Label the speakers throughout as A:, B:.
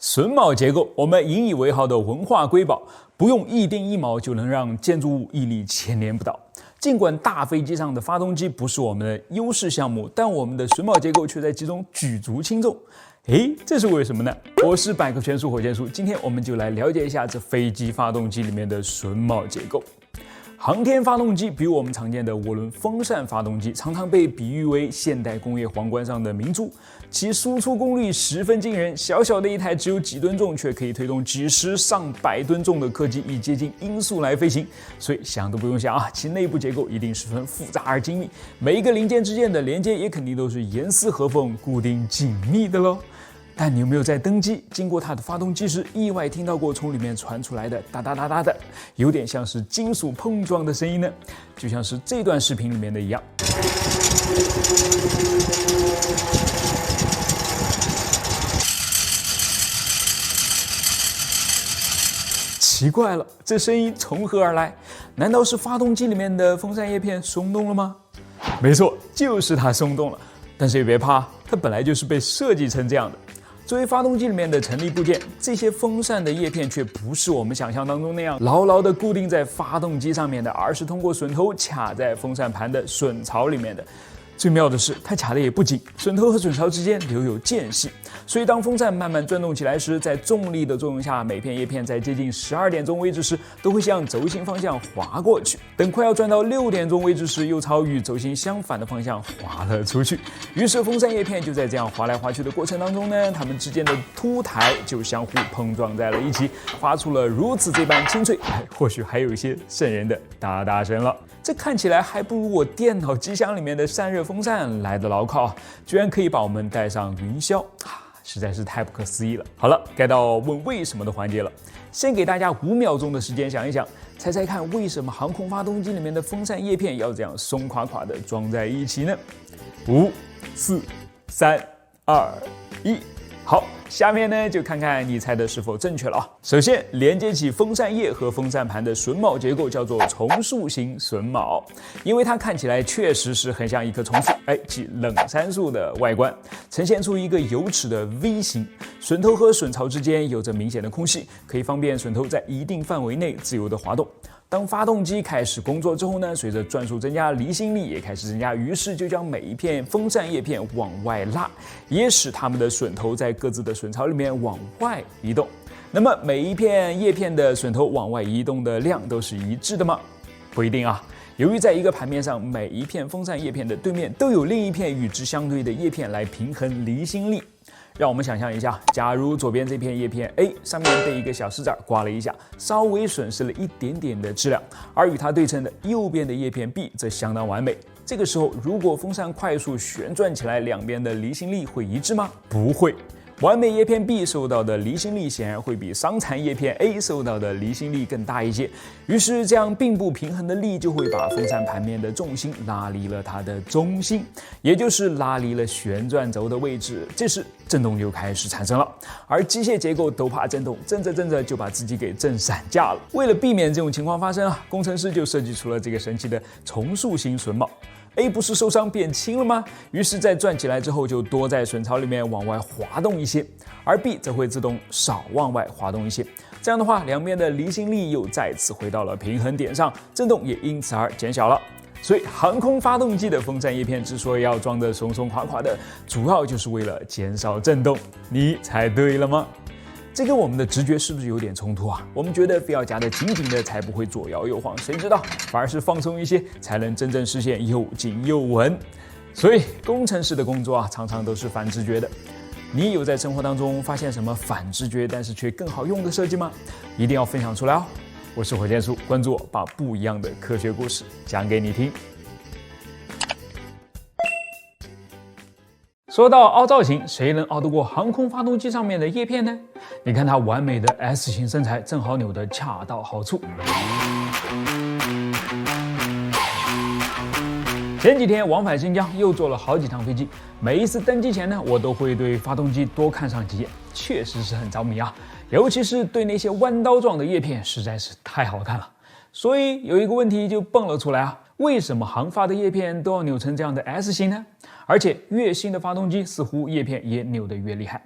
A: 榫卯结构，我们引以为豪的文化瑰宝，不用一钉一铆就能让建筑物屹立千年不倒。尽管大飞机上的发动机不是我们的优势项目，但我们的榫卯结构却在其中举足轻重。这是为什么呢？我是百科全书火箭叔，今天我们就来了解一下这飞机发动机里面的榫卯结构。航天发动机比我们常见的涡轮风扇发动机常常被比喻为现代工业皇冠上的明珠，其输出功率十分惊人，小小的一台只有几吨重，却可以推动几十上百吨重的客机以接近音速来飞行。所以想都不用想啊，其内部结构一定十分复杂而精密，每一个零件之间的连接也肯定都是严丝合缝、固定紧密的咯。但你有没有在登机经过它的发动机时，意外听到过从里面传出来的哒哒哒哒的，有点像是金属碰撞的声音呢？就像是这段视频里面的一样。奇怪了，这声音从何而来？难道是发动机里面的风扇叶片松动了吗？没错，就是它松动了。但是也别怕，它本来就是被设计成这样的。作为发动机里面的成立部件，这些风扇的叶片却不是我们想象当中那样牢牢地固定在发动机上面的，而是通过榫头卡在风扇盘的榫槽里面的。最妙的是，它卡的也不紧，榫头和榫槽之间留有间隙，所以当风扇慢慢转动起来时，在重力的作用下，每片叶片在接近12点钟位置时，都会向轴心方向滑过去；等快要转到6点钟位置时，又朝与轴心相反的方向滑了出去。于是风扇叶片就在这样滑来滑去的过程当中呢，它们之间的凸台就相互碰撞在了一起，发出了如此这般清脆，或许还有一些瘆人的哒哒声了。这看起来还不如我电脑机箱里面的散热风扇来的牢靠，居然可以把我们带上云霄，实在是太不可思议了。好了，该到问为什么的环节了。先给大家5秒钟的时间想一想，猜猜看为什么航空发动机里面的风扇叶片要这样松垮垮的装在一起呢？5、4、3、2、1。好，下面呢就看看你猜的是否正确了啊。首先，连接起风扇叶和风扇盘的榫卯结构叫做重塑型榫卯，因为它看起来确实是很像一棵重树，即冷杉树的外观，呈现出一个有齿的 V 型。榫头和榫槽之间有着明显的空隙，可以方便榫头在一定范围内自由的滑动。当发动机开始工作之后呢，随着转速增加，离心力也开始增加，于是就将每一片风扇叶片往外拉，也使它们的榫头在各自的榫槽里面往外移动。那么每一片叶片的榫头往外移动的量都是一致的吗？不一定啊。由于在一个盘面上，每一片风扇叶片的对面都有另一片与之相对的叶片来平衡离心力。让我们想象一下，假如左边这片叶片 A 上面被一个小石子刮了一下，稍微损失了一点点的质量，而与它对称的右边的叶片 B 则相当完美。这个时候，如果风扇快速旋转起来，两边的离心力会一致吗？不会。完美叶片 B 受到的离心力显然会比伤残叶片 A 受到的离心力更大一些，于是这样并不平衡的力就会把风扇盘面的重心拉离了它的中心，也就是拉离了旋转轴的位置，这时震动就开始产生了。而机械结构都怕震动，震着就把自己给震散架了。为了避免这种情况发生工程师就设计出了这个神奇的重塑型榫卯。A 不是受伤变轻了吗？于是，在转起来之后，就多在榫槽里面往外滑动一些，而 B 则会自动少往外滑动一些。这样的话，两边的离心力又再次回到了平衡点上，震动也因此而减小了。所以，航空发动机的风扇叶片之所以要装得松松垮垮的，主要就是为了减少震动。你猜对了吗？这跟我们的直觉是不是有点冲突啊？我们觉得非要夹得紧紧的才不会左摇右晃，谁知道反而是放松一些才能真正实现又紧又稳。所以工程师的工作常常都是反直觉的。你有在生活当中发现什么反直觉但是却更好用的设计吗？一定要分享出来哦！我是火箭叔，关注我，把不一样的科学故事讲给你听。说到凹造型，谁能凹得过航空发动机上面的叶片呢？你看它完美的 S 型身材，正好扭得恰到好处。前几天往返新疆，又坐了好几趟飞机。每一次登机前呢，我都会对发动机多看上几眼，确实是很着迷啊。尤其是对那些弯刀状的叶片，实在是太好看了。所以有一个问题就蹦了出来啊，为什么航发的叶片都要扭成这样的 S 型呢？而且越新的发动机似乎叶片也扭得越厉害。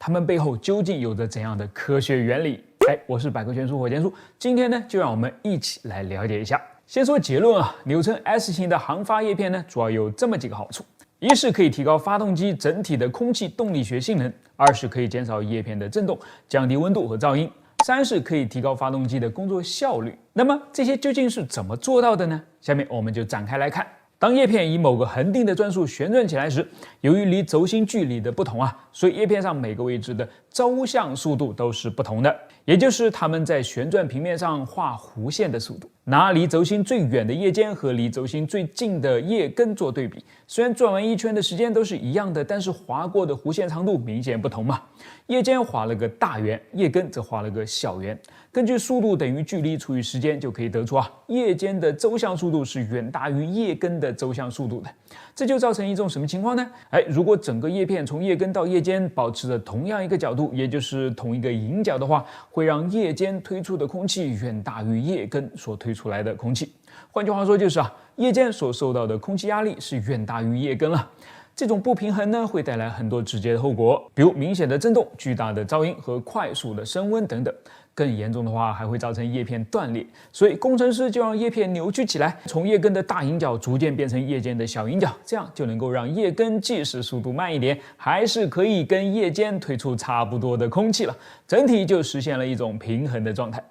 A: 它们背后究竟有着怎样的科学原理？我是百科全书火箭叔，今天呢就让我们一起来了解一下。先说结论啊，扭成 S 型的航发叶片呢，主要有这么几个好处：一是可以提高发动机整体的空气动力学性能；二是可以减少叶片的振动，降低温度和噪音；三是可以提高发动机的工作效率。那么这些究竟是怎么做到的呢？下面我们就展开来看。当叶片以某个恒定的转速旋转起来时，由于离轴心距离的不同所以叶片上每个位置的周向速度都是不同的，也就是它们在旋转平面上画弧线的速度。拿离轴心最远的叶尖和离轴心最近的叶根做对比，虽然转完一圈的时间都是一样的，但是划过的弧线长度明显不同嘛。叶尖画了个大圆，叶根则画了个小圆。根据速度等于距离除以时间，就可以得出叶尖的周向速度是远大于叶根的周向速度的。这就造成一种什么情况呢？如果整个叶片从叶根到叶尖保持着同样一个角度，也就是同一个迎角的话，会让叶尖推出的空气远大于叶根所推出来的空气。换句话说就是叶尖所受到的空气压力是远大于叶根了。这种不平衡呢，会带来很多直接的后果，比如明显的震动、巨大的噪音和快速的升温等等。更严重的话，还会造成叶片断裂。所以工程师就让叶片扭曲起来，从叶根的大迎角逐渐变成叶尖的小迎角，这样就能够让叶根即使速度慢一点，还是可以跟叶尖推出差不多的空气了，整体就实现了一种平衡的状态。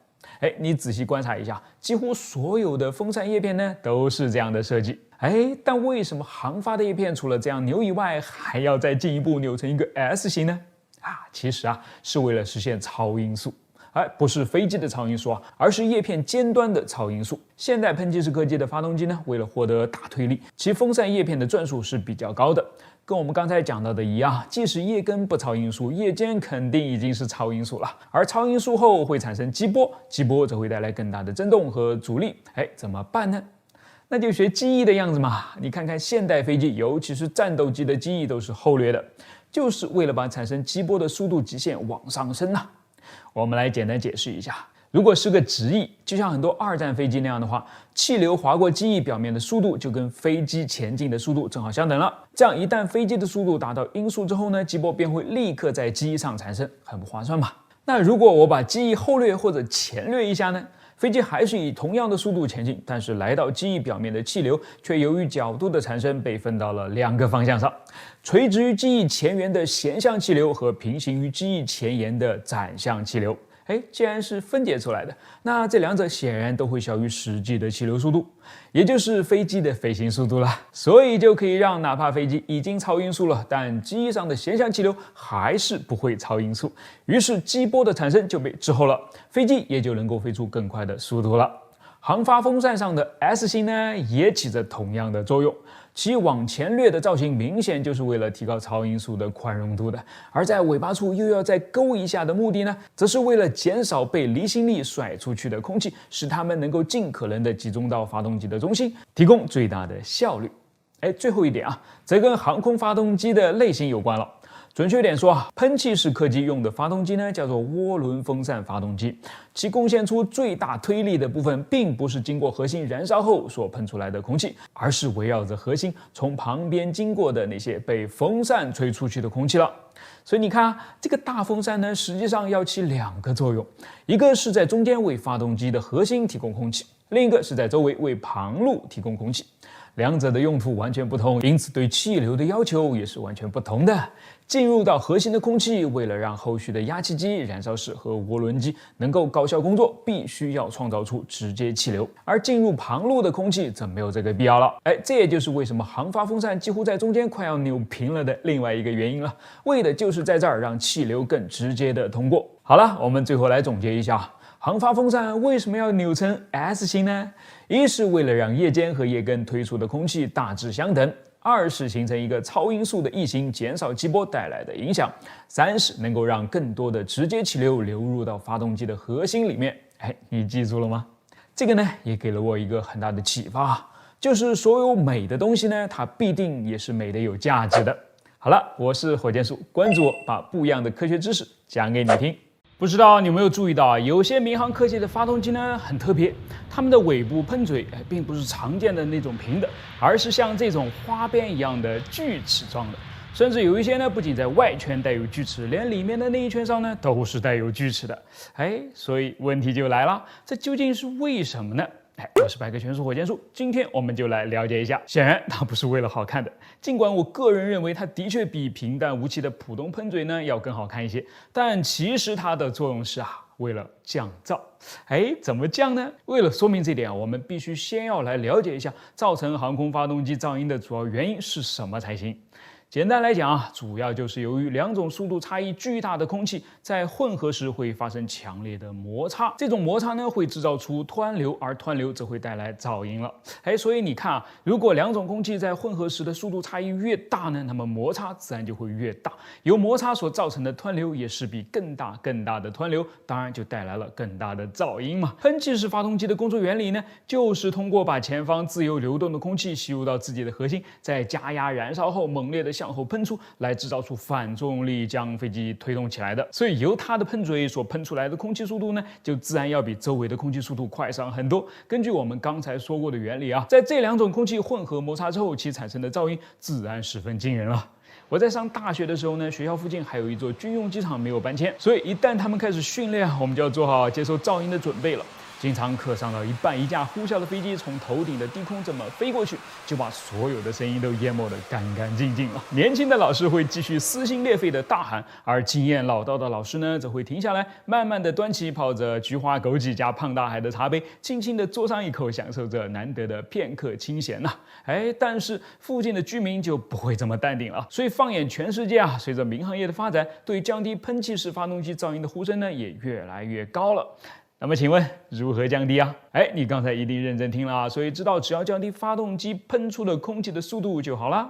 A: 你仔细观察一下，几乎所有的风扇叶片呢都是这样的设计。但为什么航发的叶片除了这样扭以外，还要再进一步扭成一个 S 型呢？其实是为了实现超音速。不是飞机的超音速而是叶片尖端的超音速。现代喷气式科技的发动机呢，为了获得大推力，其风扇叶片的转速是比较高的。跟我们刚才讲到的一样，即使叶根不超音速，叶尖肯定已经是超音速了。而超音速后会产生激波，激波则会带来更大的振动和阻力。怎么办呢？那就学机翼的样子嘛。你看看现代飞机，尤其是战斗机的机翼都是后掠的，就是为了把产生激波的速度极限往上升我们来简单解释一下，如果是个直翼，就像很多二战飞机那样的话，气流划过机翼表面的速度就跟飞机前进的速度正好相等了。这样一旦飞机的速度达到音速之后呢，激波便会立刻在机翼上产生，很不划算嘛。那如果我把机翼后掠或者前掠一下呢？飞机还是以同样的速度前进，但是来到机翼表面的气流却由于角度的产生被分到了两个方向上，垂直于机翼前缘的弦向气流和平行于机翼前沿的展向气流。既然是分解出来的，那这两者显然都会小于实际的气流速度，也就是飞机的飞行速度了。所以就可以让哪怕飞机已经超音速了，但机翼上的弦向气流还是不会超音速，于是激波的产生就被滞后了，飞机也就能够飞出更快的速度了。航发风扇上的 S 型呢，也起着同样的作用。其往前掠的造型明显就是为了提高超音速的宽容度的，而在尾巴处又要再勾一下的目的呢，则是为了减少被离心力甩出去的空气，使它们能够尽可能的集中到发动机的中心，提供最大的效率。最后一点则跟航空发动机的类型有关了。准确点说喷气式客机用的发动机呢，叫做涡轮风扇发动机，其贡献出最大推力的部分，并不是经过核心燃烧后所喷出来的空气，而是围绕着核心从旁边经过的那些被风扇吹出去的空气了。所以你看这个大风扇呢，实际上要起两个作用，一个是在中间为发动机的核心提供空气，另一个是在周围为旁路提供空气。两者的用途完全不同，因此对气流的要求也是完全不同的。进入到核心的空气，为了让后续的压气机、燃烧室和涡轮机能够高效工作，必须要创造出直接气流，而进入旁路的空气则没有这个必要了。这也就是为什么航发风扇几乎在中间快要扭平了的另外一个原因了，为的就是在这儿让气流更直接的通过。好了，我们最后来总结一下，航发风扇为什么要扭成 S 型呢？一是为了让叶尖和叶根推出的空气大致相等，二是形成一个超音速的翼型，减少激波带来的影响，三是能够让更多的直接气流流入到发动机的核心里面。你记住了吗？这个呢也给了我一个很大的启发，就是所有美的东西呢，它必定也是美的有价值的。好了，我是火箭叔，关注我，把不一样的科学知识讲给你听。不知道你有没有注意到有些民航客机的发动机呢很特别，它们的尾部喷嘴并不是常见的那种平的，而是像这种花边一样的锯齿状的。甚至有一些呢，不仅在外圈带有锯齿，连里面的内圈上呢都是带有锯齿的。所以问题就来了，这究竟是为什么呢？我是百科全书火箭叔，今天我们就来了解一下。显然它不是为了好看的，尽管我个人认为它的确比平淡无奇的普通喷嘴呢要更好看一些，但其实它的作用是为了降噪。怎么降呢？为了说明这点我们必须先要来了解一下造成航空发动机噪音的主要原因是什么才行。简单来讲主要就是由于两种速度差异巨大的空气在混合时会发生强烈的摩擦，这种摩擦呢会制造出湍流，而湍流则会带来噪音了。所以你看如果两种空气在混合时的速度差异越大呢，那么摩擦自然就会越大，由摩擦所造成的湍流也势必更大的湍流，当然就带来了更大的噪音嘛。喷气式发动机的工作原理呢，就是通过把前方自由流动的空气吸入到自己的核心，在加压燃烧后猛烈的向后喷出，来制造出反作用力，将飞机推动起来的。所以由它的喷嘴所喷出来的空气速度呢，就自然要比周围的空气速度快上很多。根据我们刚才说过的原理在这两种空气混合摩擦之后，其产生的噪音自然十分惊人了。我在上大学的时候呢，学校附近还有一座军用机场没有搬迁，所以一旦他们开始训练，我们就要做好接受噪音的准备了。经常课上到一半，一架呼啸的飞机从头顶的低空这么飞过去，就把所有的声音都淹没得干干净净了。年轻的老师会继续撕心裂肺的大喊，而经验老道的老师呢，则会停下来，慢慢的端起泡着菊花枸杞加胖大海的茶杯，轻轻的嘬上一口，享受着难得的片刻清闲但是附近的居民就不会这么淡定了。所以放眼全世界随着民航业的发展，对降低喷气式发动机噪音的呼声呢，也越来越高了。那么请问如何降低你刚才一定认真听了所以知道只要降低发动机喷出的空气的速度就好了。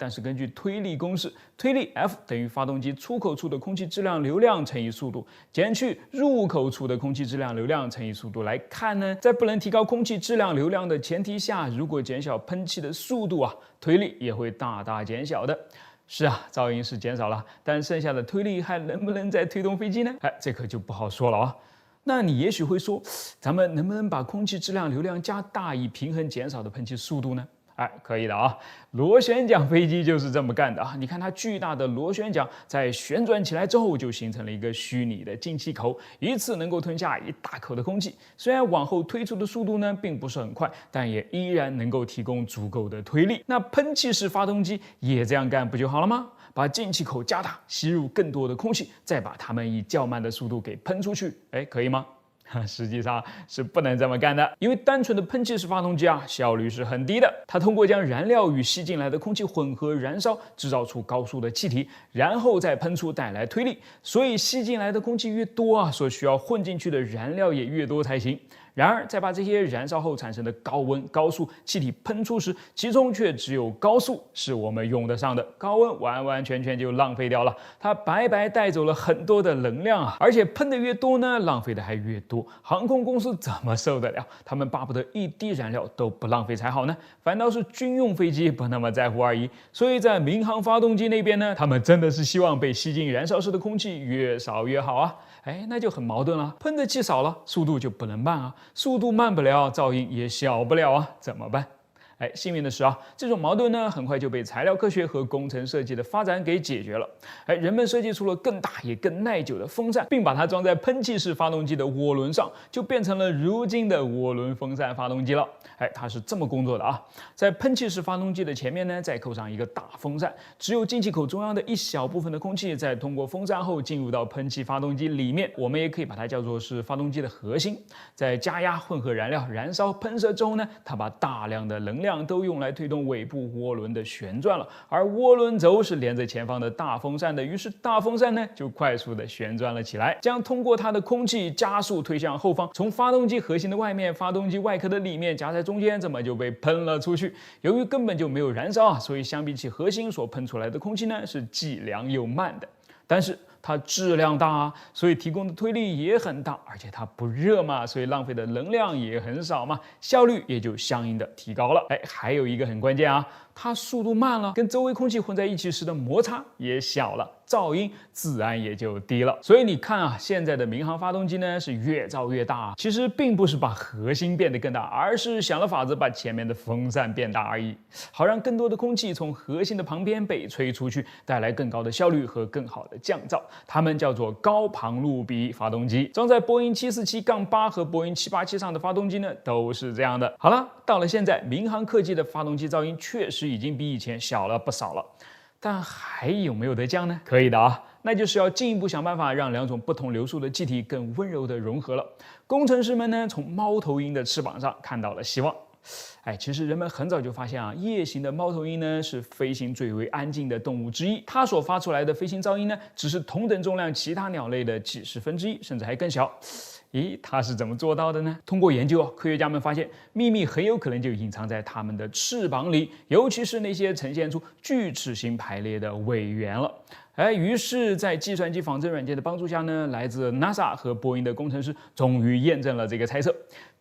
A: 但是根据推力公式，推力 F 等于发动机出口处的空气质量流量乘以速度，减去入口处的空气质量流量乘以速度来看呢，在不能提高空气质量流量的前提下，如果减小喷气的速度推力也会大大减小的。是噪音是减少了，但剩下的推力还能不能再推动飞机呢？这可就不好说了那你也许会说，咱们能不能把空气质量流量加大，以平衡减少的喷气速度呢？可以的螺旋桨飞机就是这么干的你看它巨大的螺旋桨在旋转起来之后，就形成了一个虚拟的进气口，一次能够吞下一大口的空气。虽然往后推出的速度呢并不是很快，但也依然能够提供足够的推力。那喷气式发动机也这样干不就好了吗？把进气口加大，吸入更多的空气，再把它们以较慢的速度给喷出去，可以吗？实际上是不能这么干的，因为单纯的喷气式发动机效率是很低的。它通过将燃料与吸进来的空气混合燃烧，制造出高速的气体，然后再喷出，带来推力。所以吸进来的空气越多所需要混进去的燃料也越多才行。然而在把这些燃烧后产生的高温高速气体喷出时，其中却只有高速是我们用得上的，高温完完全全就浪费掉了，它白白带走了很多的能量而且喷的越多呢，浪费的还越多。航空公司怎么受得了？他们巴不得一滴燃料都不浪费才好呢，反倒是军用飞机不那么在乎而已。所以在民航发动机那边呢，他们真的是希望被吸进燃烧室的空气越少越好那就很矛盾了，喷的气少了，速度就不能慢速度慢不了，噪音也小不了怎么办？幸运的是这种矛盾呢，很快就被材料科学和工程设计的发展给解决了。人们设计出了更大也更耐久的风扇，并把它装在喷气式发动机的涡轮上，就变成了如今的涡轮风扇发动机了。它是这么工作的在喷气式发动机的前面呢，再扣上一个大风扇，只有进气口中央的一小部分的空气再通过风扇后进入到喷气发动机里面，我们也可以把它叫做是发动机的核心。在加压混合燃料燃烧喷射之后呢，它把大量的能量都用来推动尾部涡轮的旋转了，而涡轮轴是连着前方的大风扇的，于是大风扇呢就快速的旋转了起来，将通过它的空气加速推向后方，从发动机核心的外面、发动机外壳的里面夹在中间，这么就被喷了出去。由于根本就没有燃烧所以相比起核心所喷出来的空气呢，是既凉又慢的。但是它质量大所以提供的推力也很大，而且它不热嘛，所以浪费的能量也很少嘛，效率也就相应的提高了。还有一个很关键它速度慢了，跟周围空气混在一起时的摩擦也小了，噪音自然也就低了。所以你看啊，现在的民航发动机呢是越造越大，其实并不是把核心变得更大，而是想了法子把前面的风扇变大而已，好让更多的空气从核心的旁边被吹出去，带来更高的效率和更好的降噪。它们叫做高庞路比发动机。装在波音747-8和波音787上的发动机呢，都是这样的。好了，到了现在，民航客机的发动机噪音确实已经比以前小了不少了。但还有没有得降呢？可以的啊，那就是要进一步想办法让两种不同流速的气体更温柔的融合了。工程师们呢，从猫头鹰的翅膀上看到了希望。其实人们很早就发现啊，夜行的猫头鹰呢是飞行最为安静的动物之一，它所发出来的飞行噪音呢，只是同等重量其他鸟类的几十分之一，甚至还更小。咦，它是怎么做到的呢？通过研究，科学家们发现秘密很有可能就隐藏在它们的翅膀里，尤其是那些呈现出锯齿形排列的尾缘了。于是，在计算机仿真软件的帮助下呢，来自 NASA 和波音的工程师终于验证了这个猜测。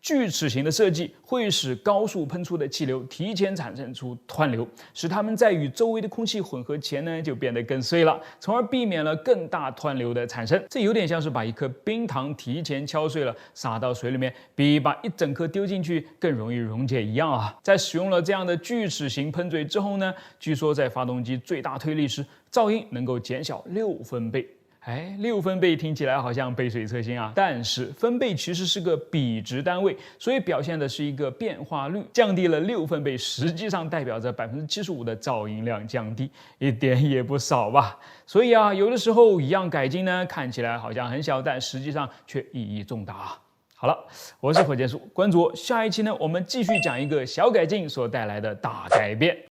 A: 锯齿形的设计会使高速喷出的气流提前产生出湍流，使它们在与周围的空气混合前呢就变得更碎了，从而避免了更大湍流的产生。这有点像是把一颗冰糖提前敲碎了撒到水里面，比把一整颗丢进去更容易溶解一样啊。在使用了这样的锯齿形喷嘴之后呢，据说在发动机最大推力时，噪音能够减小6分贝。6分贝听起来好像杯水车薪啊，但是分贝其实是个比值单位，所以表现的是一个变化率，降低了6分贝，实际上代表着75%的噪音量降低，一点也不少吧。所以啊，有的时候一样改进呢，看起来好像很小，但实际上却意义重大啊。好了，我是火箭叔，关注我，下一期呢，我们继续讲一个小改进所带来的大改变。